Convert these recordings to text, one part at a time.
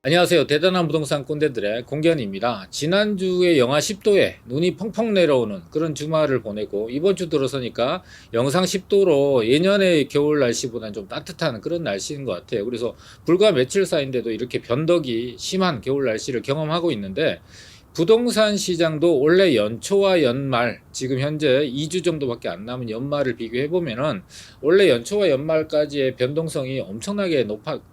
안녕하세요. 대단한 부동산 꼰대들의 공견입니다. 지난주에 영하 10도에 눈이 펑펑 내려오는 그런 주말을 보내고 이번 주 들어서니까 영상 10도로 예년의 겨울 날씨보다는 좀 따뜻한 그런 날씨인 것 같아요. 그래서 불과 며칠 사이인데도 이렇게 변덕이 심한 겨울 날씨를 경험하고 있는데 부동산 시장도 원래 연초와 연말, 지금 현재 2주 정도밖에 안 남은 연말을 비교해 보면은 원래 연초와 연말까지의 변동성이 엄청나게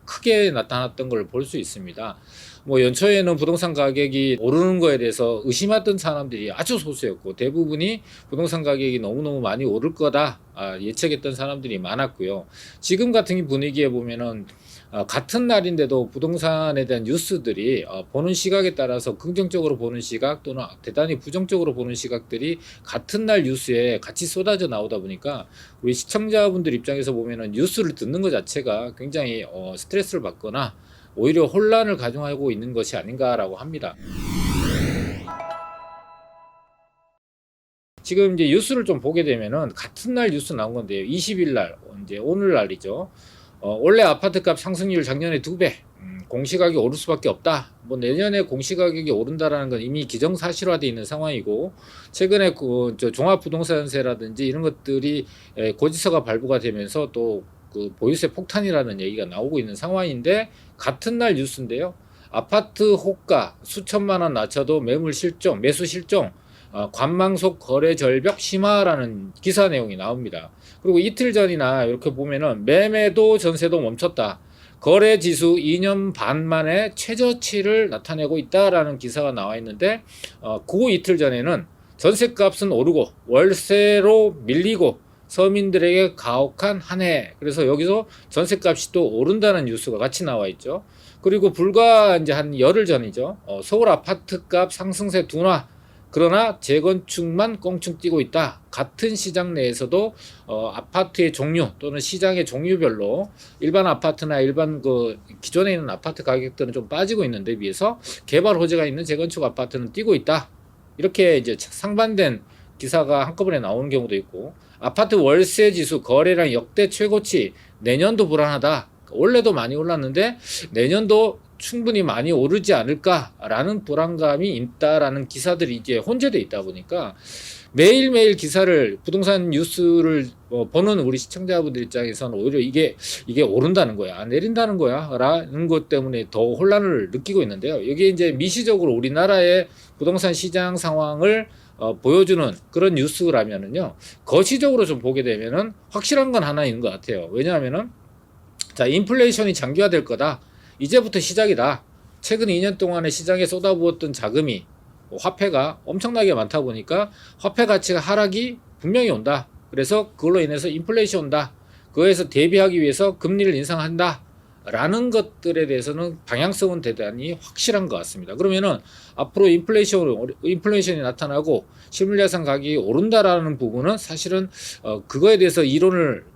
크게 나타났던 걸 볼 수 있습니다. 뭐 연초에는 부동산 가격이 오르는 거에 대해서 의심하던 사람들이 아주 소수였고, 대부분이 부동산 가격이 너무너무 많이 오를 거다 예측했던 사람들이 많았고요. 지금 같은 분위기에 보면은 같은 날인데도 부동산에 대한 뉴스들이 보는 시각에 따라서 긍정적으로 보는 시각 또는 대단히 부정적으로 보는 시각들이 같은 날 뉴스에 같이 쏟아져 나오다 보니까 우리 시청자분들 입장에서 보면은 뉴스를 듣는 것 자체가 굉장히 스트레스를 받거나 오히려 혼란을 가중하고 있는 것이 아닌가라고 합니다. 지금 이제 뉴스를 좀 보게 되면은 같은 날 뉴스 나온 건데요. 20일 날, 이제 오늘 날이죠. 원래 아파트값 상승률 작년에 2배, 공시가격이 오를 수밖에 없다. 뭐 내년에 공시가격이 오른다라는 건 이미 기정사실화되어 있는 상황이고, 최근에 종합부동산세라든지 이런 것들이 고지서가 발부가 되면서 또 그 보유세 폭탄이라는 얘기가 나오고 있는 상황인데, 같은 날 뉴스인데요. 아파트 호가 수천만 원 낮춰도 매물 실종, 매수 실종, 관망속 거래 절벽 심화라는 기사 내용이 나옵니다. 그리고 이틀 전이나 이렇게 보면은 매매도 전세도 멈췄다. 거래 지수 2년 반 만에 최저치를 나타내고 있다라는 기사가 나와 있는데, 그 이틀 전에는 전세값은 오르고 월세로 밀리고 서민들에게 가혹한 한 해. 그래서 여기서 전세값이 또 오른다는 뉴스가 같이 나와 있죠. 그리고 불과 이제 한 열흘 전이죠. 서울 아파트값 상승세 둔화. 그러나 재건축만 껑충 뛰고 있다. 같은 시장 내에서도 아파트의 종류 또는 시장의 종류별로 일반 아파트나 일반 기존에 있는 아파트 가격들은 좀 빠지고 있는데, 비해서 개발 호재가 있는 재건축 아파트는 뛰고 있다. 이렇게 이제 상반된 기사가 한꺼번에 나오는 경우도 있고, 아파트 월세 지수 거래량 역대 최고치, 내년도 불안하다. 원래도 많이 올랐는데 내년도 충분히 많이 오르지 않을까라는 불안감이 있다라는 기사들이 이제 혼재돼 있다 보니까 매일매일 기사를, 부동산 뉴스를 보는 우리 시청자분들 입장에서는 오히려 이게 오른다는 거야, 내린다는 거야 라는 것 때문에 더 혼란을 느끼고 있는데요. 여기에 이제 미시적으로 우리나라의 부동산 시장 상황을 보여주는 그런 뉴스라면은요, 거시적으로 좀 보게 되면은 확실한 건 하나 있는 것 같아요. 왜냐하면은 인플레이션이 장기화될 거다. 이제부터 시작이다. 최근 2년 동안에 시장에 쏟아부었던 자금이, 화폐가 엄청나게 많다 보니까 화폐 가치가 하락이 분명히 온다. 그래서 그걸로 인해서 인플레이션 온다. 그거에서 대비하기 위해서 금리를 인상한다. 라는 것들에 대해서는 방향성은 대단히 확실한 것 같습니다. 그러면은 앞으로 인플레이션이 나타나고 실물자산 가격이 오른다라는 부분은 사실은 그거에 대해서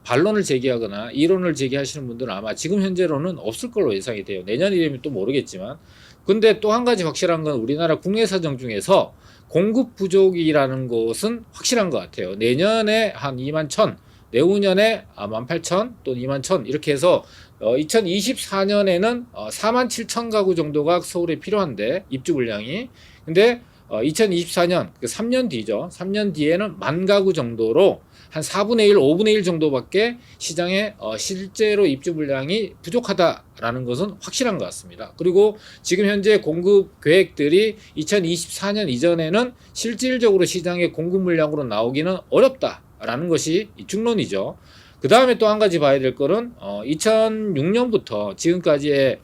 반론을 제기하거나 이론을 제기하시는 분들은 아마 지금 현재로는 없을 걸로 예상이 돼요. 내년이 되면 또 모르겠지만. 근데 또 한 가지 확실한 건 우리나라 국내 사정 중에서 공급 부족이라는 것은 확실한 것 같아요. 내년에 한 2만 1천, 내후년에 18,000 또는 2만 1천 이렇게 해서 2024년에는 4만 7천 가구 정도가 서울에 필요한데, 입주 물량이. 근데 2024년 3년 뒤죠. 3년 뒤에는 1만 가구 정도로 한 4분의 1, 5분의 1 정도밖에 시장에 실제로 입주 물량이 부족하다라는 것은 확실한 것 같습니다. 그리고 지금 현재 공급 계획들이 2024년 이전에는 실질적으로 시장의 공급 물량으로 나오기는 어렵다라는 것이 중론이죠. 그 다음에 또 한 가지 봐야 될 거는 2006년부터 지금까지의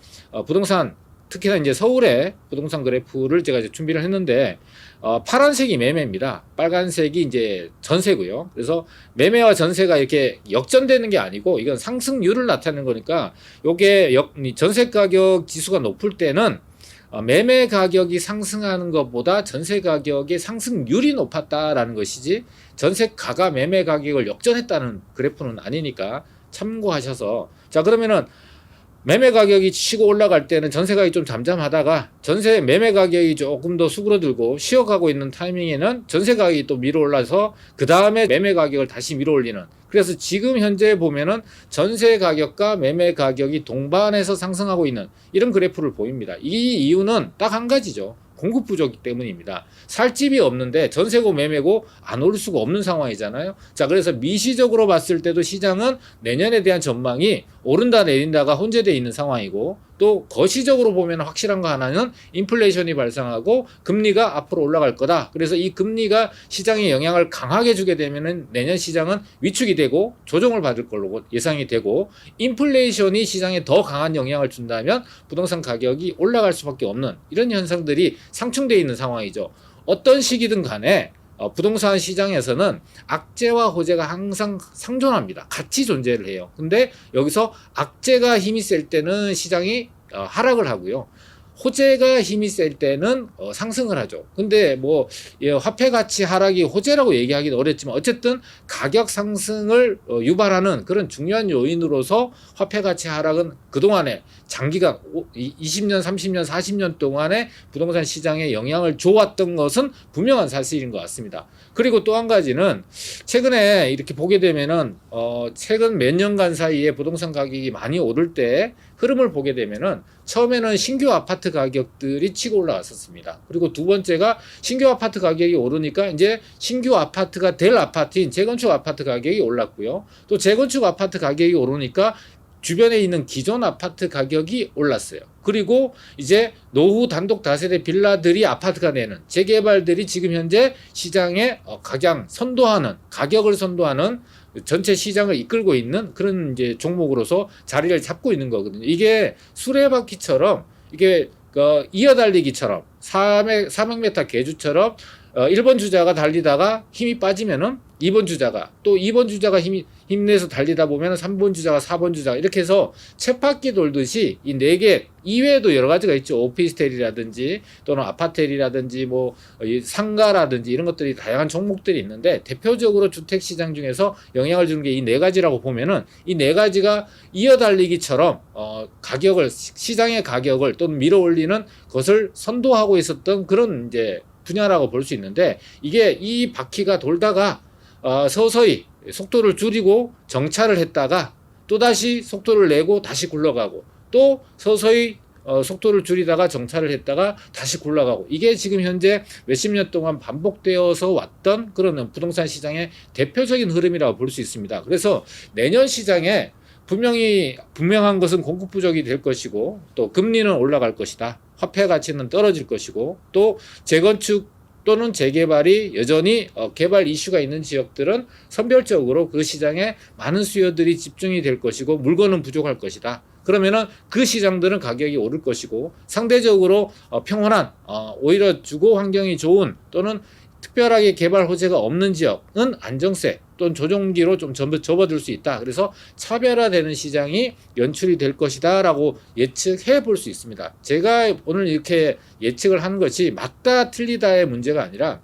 부동산, 특히나 이제 서울의 부동산 그래프를 제가 이제 준비를 했는데, 파란색이 매매입니다. 빨간색이 이제 전세고요. 그래서 매매와 전세가 이렇게 역전되는 게 아니고 이건 상승률을 나타내는 거니까, 요게 전세 가격 지수가 높을 때는 매매 가격이 상승하는 것보다 전세 가격의 상승률이 높았다라는 것이지, 전세가가 매매 가격을 역전했다는 그래프는 아니니까 참고하셔서. 자, 그러면은 매매 가격이 치고 올라갈 때는 전세 가격이 좀 잠잠하다가 전세 매매 가격이 조금 더 수그러들고 쉬어가고 있는 타이밍에는 전세 가격이 또 밀어 올라서 그 다음에 매매 가격을 다시 밀어 올리는, 그래서 지금 현재 보면은 전세 가격과 매매 가격이 동반해서 상승하고 있는 이런 그래프를 보입니다. 이 이유는 딱 한 가지죠. 공급 부족 때문입니다. 살 집이 없는데 전세고 매매고 안 오를 수가 없는 상황이잖아요. 자, 그래서 미시적으로 봤을 때도 시장은 내년에 대한 전망이 오른다 내린다가 혼재되어 있는 상황이고, 또 거시적으로 보면 확실한 거 하나는 인플레이션이 발생하고 금리가 앞으로 올라갈 거다. 그래서 이 금리가 시장에 영향을 강하게 주게 되면은 내년 시장은 위축이 되고 조정을 받을 걸로 예상이 되고, 인플레이션이 시장에 더 강한 영향을 준다면 부동산 가격이 올라갈 수밖에 없는 이런 현상들이 상충되어 있는 상황이죠. 어떤 시기든 간에 부동산 시장에서는 악재와 호재가 항상 상존합니다. 같이 존재를 해요. 근데 여기서 악재가 힘이 셀 때는 시장이 하락을 하고요. 호재가 힘이 셀 때는 상승을 하죠. 근데 뭐 화폐 가치 하락이 호재라고 얘기하기는 어렵지만 어쨌든 가격 상승을 유발하는 그런 중요한 요인으로서 화폐 가치 하락은 그동안에 장기간 20년, 30년, 40년 동안에 부동산 시장에 영향을 줘왔던 것은 분명한 사실인 것 같습니다. 그리고 또 한 가지는 최근에 이렇게 보게 되면은 최근 몇 년간 사이에 부동산 가격이 많이 오를 때 흐름을 보게 되면은 처음에는 신규 아파트 가격들이 치고 올라왔었습니다. 그리고 두 번째가 신규 아파트 가격이 오르니까 이제 신규 아파트가 될 아파트인 재건축 아파트 가격이 올랐고요. 또 재건축 아파트 가격이 오르니까 주변에 있는 기존 아파트 가격이 올랐어요. 그리고 이제 노후 단독 다세대 빌라들이 아파트가 되는 재개발들이 지금 현재 시장에 가장 선도하는, 가격을 선도하는 전체 시장을 이끌고 있는 그런 이제 종목으로서 자리를 잡고 있는 거거든요. 이게 수레바퀴처럼, 이게 이어달리기처럼 400m 계주처럼 1번 주자가 달리다가 힘이 빠지면은 2번 주자가, 또 2번 주자가 힘내서 달리다 보면 3번 주자가, 4번 주자가, 이렇게 해서 쳇바퀴 돌듯이 이 4개 이외에도 여러 가지가 있죠. 오피스텔이라든지 또는 아파텔이라든지 뭐 상가라든지 이런 것들이 다양한 종목들이 있는데, 대표적으로 주택 시장 중에서 영향을 주는 게 이 4가지라고 보면은 이 4가지가 이어달리기처럼 가격을, 시장의 가격을 또는 밀어 올리는 것을 선도하고 있었던 그런 이제 분야라고 볼 수 있는데, 이게 이 바퀴가 돌다가 서서히 속도를 줄이고 정차를 했다가 또다시 속도를 내고 다시 굴러가고, 또 서서히 속도를 줄이다가 정차를 했다가 다시 굴러가고, 이게 지금 현재 몇십 년 동안 반복되어서 왔던 그런 부동산 시장의 대표적인 흐름이라고 볼 수 있습니다. 그래서 내년 시장에 분명한 것은 공급 부족이 될 것이고, 또 금리는 올라갈 것이다. 화폐 가치는 떨어질 것이고, 또 재건축 또는 재개발이 여전히 개발 이슈가 있는 지역들은 선별적으로 그 시장에 많은 수요들이 집중이 될 것이고 물건은 부족할 것이다. 그러면은 그 시장들은 가격이 오를 것이고, 상대적으로 평온한 오히려 주거 환경이 좋은 또는 특별하게 개발 호재가 없는 지역은 안정세 또는 조정기로 좀 접어들 수 있다. 그래서 차별화되는 시장이 연출이 될 것이다 라고 예측해 볼 수 있습니다. 제가 오늘 이렇게 예측을 하는 것이 맞다 틀리다의 문제가 아니라,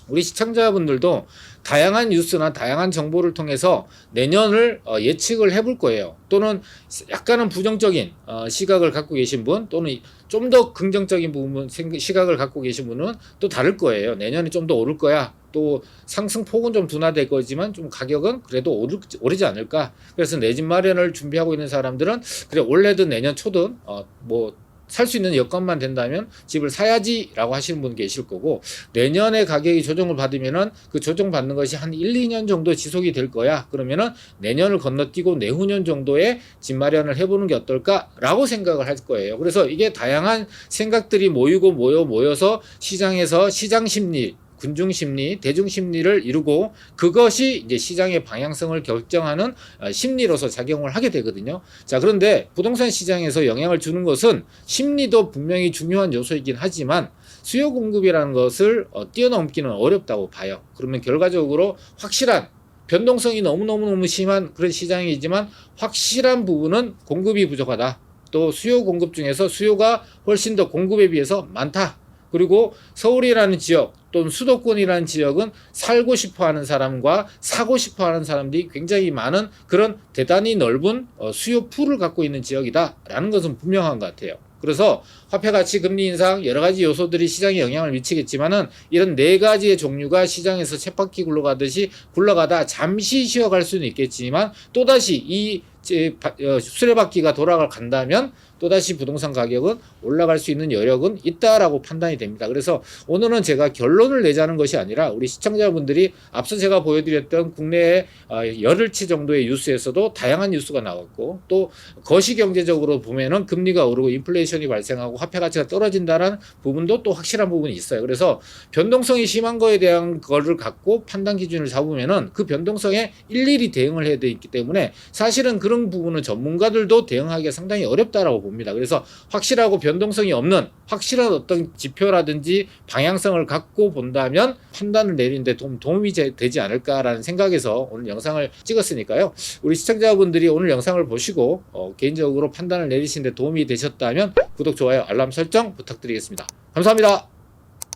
우리 시청자분들도 다양한 뉴스나 다양한 정보를 통해서 내년을 예측을 해볼 거예요. 또는 약간은 부정적인 시각을 갖고 계신 분, 또는 좀 더 긍정적인 부분 시각을 갖고 계신 분은 또 다를 거예요. 내년에 좀 더 오를 거야. 또 상승폭은 좀 둔화될 거지만 좀 가격은 그래도 오르지 않을까. 그래서 내 집 마련을 준비하고 있는 사람들은 그래 올해든 내년 초든 뭐 살 수 있는 여건만 된다면 집을 사야지라고 하시는 분 계실 거고, 내년에 가격이 조정을 받으면은 그 조정받는 것이 한 1, 2년 정도 지속이 될 거야. 그러면은 내년을 건너뛰고 내후년 정도에 집 마련을 해보는 게 어떨까라고 생각을 할 거예요. 그래서 이게 다양한 생각들이 모여서 시장에서 시장 심리, 군중 심리, 대중 심리를 이루고 그것이 이제 시장의 방향성을 결정하는 심리로서 작용을 하게 되거든요. 자, 그런데 부동산 시장에서 영향을 주는 것은 심리도 분명히 중요한 요소이긴 하지만 수요 공급이라는 것을 뛰어넘기는 어렵다고 봐요. 그러면 결과적으로 확실한 변동성이 너무 심한 그런 시장이지만 확실한 부분은 공급이 부족하다. 또 수요 공급 중에서 수요가 훨씬 더 공급에 비해서 많다. 그리고 서울이라는 지역 또는 수도권이라는 지역은 살고 싶어 하는 사람과 사고 싶어 하는 사람들이 굉장히 많은 그런 대단히 넓은 수요 풀을 갖고 있는 지역이다라는 것은 분명한 것 같아요. 그래서 화폐 가치 금리 인상 여러 가지 요소들이 시장에 영향을 미치겠지만은 이런 네 가지의 종류가 시장에서 쳇바퀴 굴러가듯이 굴러가다 잠시 쉬어갈 수는 있겠지만 또다시 이 수레바퀴가 돌아간다면 또다시 부동산 가격은 올라갈 수 있는 여력은 있다라고 판단이 됩니다. 그래서 오늘은 제가 결론을 내자는 것이 아니라 우리 시청자분들이 앞서 제가 보여드렸던 국내의 열흘치 정도의 뉴스에서도 다양한 뉴스가 나왔고 또 거시경제적으로 보면은 금리가 오르고 인플레이션이 발생하고 화폐 가치가 떨어진다는 부분도 또 확실한 부분이 있어요. 그래서 변동성이 심한 거에 대한 거를 갖고 판단 기준을 잡으면은 그 변동성에 일일이 대응을 해야 되기 때문에 사실은 그런 부분은 전문가들도 대응하기가 상당히 어렵다라고 봅니다. 그래서 확실하고 변동성이 없는 확실한 어떤 지표라든지 방향성을 갖고 본다면 판단을 내리는데 도움이 되지 않을까라는 생각에서 오늘 영상을 찍었으니까요. 우리 시청자분들이 오늘 영상을 보시고 개인적으로 판단을 내리시는데 도움이 되셨다면 구독, 좋아요, 알람 설정 부탁드리겠습니다. 감사합니다.